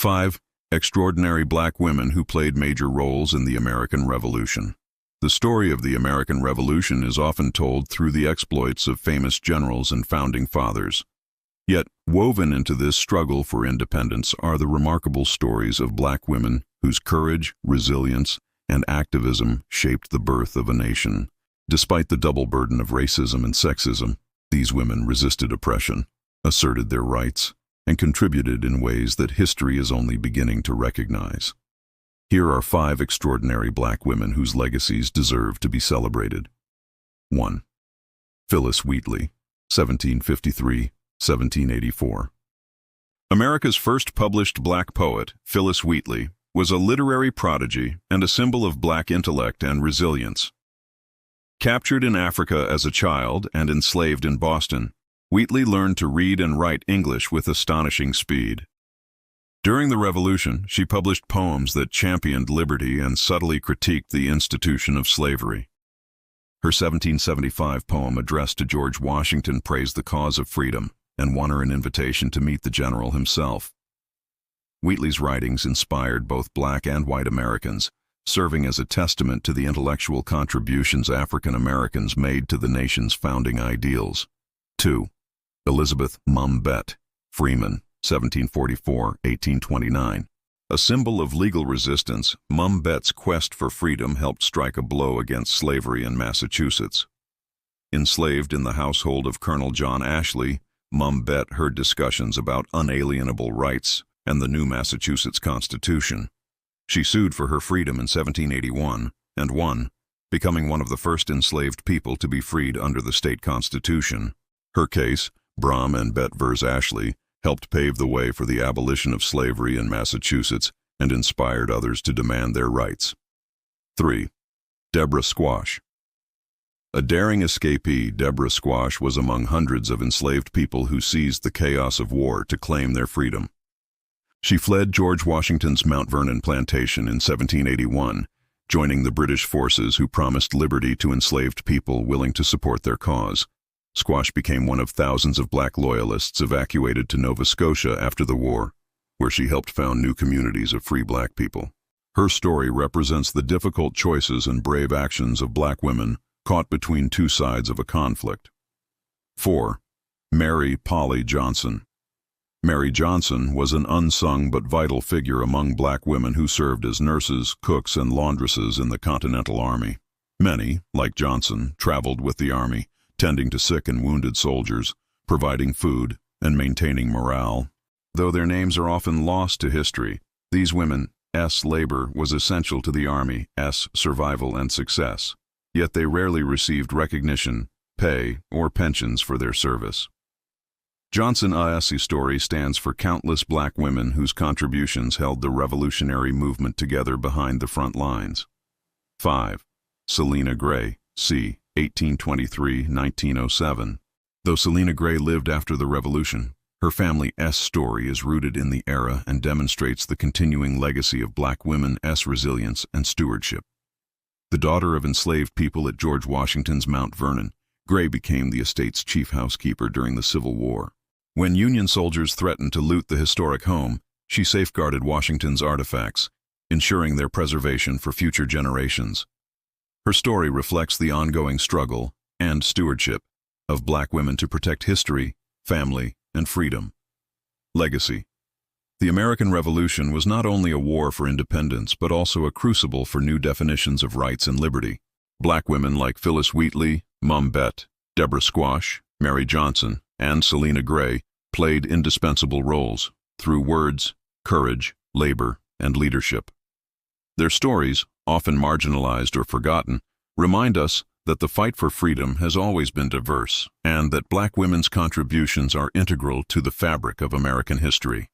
5. Extraordinary black women who played major roles in the American Revolution. The story of the American Revolution is often told through the exploits of famous generals and founding fathers. Yet, woven into this struggle for independence are the remarkable stories of black women whose courage, resilience, and activism shaped the birth of a nation. Despite the double burden of racism and sexism, these women resisted oppression, asserted their rights, and contributed in ways that history is only beginning to recognize. Here are 5 extraordinary black women whose legacies deserve to be celebrated. 1. Phillis Wheatley, 1753–1784. America's first published black poet, Phillis Wheatley, was a literary prodigy and a symbol of black intellect and resilience. Captured in Africa as a child and enslaved in Boston, Wheatley learned to read and write English with astonishing speed. During the Revolution, she published poems that championed liberty and subtly critiqued the institution of slavery. Her 1775 poem addressed to George Washington praised the cause of freedom and won her an invitation to meet the general himself. Wheatley's writings inspired both black and white Americans, serving as a testament to the intellectual contributions African Americans made to the nation's founding ideals. 2. Elizabeth Mum Bett Freeman, 1744–1829. A symbol of legal resistance, Mum Bett's quest for freedom helped strike a blow against slavery in Massachusetts. Enslaved in the household of Colonel John Ashley, Mum Bett heard discussions about unalienable rights and the new Massachusetts Constitution. She sued for her freedom in 1781 and won, becoming one of the first enslaved people to be freed under the state constitution. Her case, Brom and Bett vs. Ashley, helped pave the way for the abolition of slavery in Massachusetts and inspired others to demand their rights. 3. Deborah Squash. A daring escapee, Deborah Squash was among hundreds of enslaved people who seized the chaos of war to claim their freedom. She fled George Washington's Mount Vernon plantation in 1781, joining the British forces who promised liberty to enslaved people willing to support their cause. Squash became one of thousands of black loyalists evacuated to Nova Scotia after the war, where she helped found new communities of free black people. Her story represents the difficult choices and brave actions of black women caught between two sides of a conflict. 4. Mary Polly Johnson. Mary Johnson was an unsung but vital figure among black women who served as nurses, cooks, and laundresses in the Continental Army. Many, like Johnson, traveled with the Army, tending to sick and wounded soldiers, providing food, and maintaining morale. Though their names are often lost to history, these women's labor was essential to the Army's survival and success, yet they rarely received recognition, pay, or pensions for their service. Johnson's story stands for countless black women whose contributions held the revolutionary movement together behind the front lines. 5. Selina Gray, c. 1823–1907. Though Selina Gray lived after the Revolution, her family's story is rooted in the era and demonstrates the continuing legacy of black women's resilience and stewardship. The daughter of enslaved people at George Washington's Mount Vernon, Gray became the estate's chief housekeeper during the Civil War. When Union soldiers threatened to loot the historic home, she safeguarded Washington's artifacts, ensuring their preservation for future generations. Her story reflects the ongoing struggle and stewardship of black women to protect history, family, and freedom. Legacy. The American Revolution was not only a war for independence but also a crucible for new definitions of rights and liberty. Black women like Phillis Wheatley, Mum Bett, Deborah Squash, Mary Johnson, and Selina Gray played indispensable roles through words, courage, labor, and leadership. Their stories, often marginalized or forgotten, remind us that the fight for freedom has always been diverse and that black women's contributions are integral to the fabric of American history.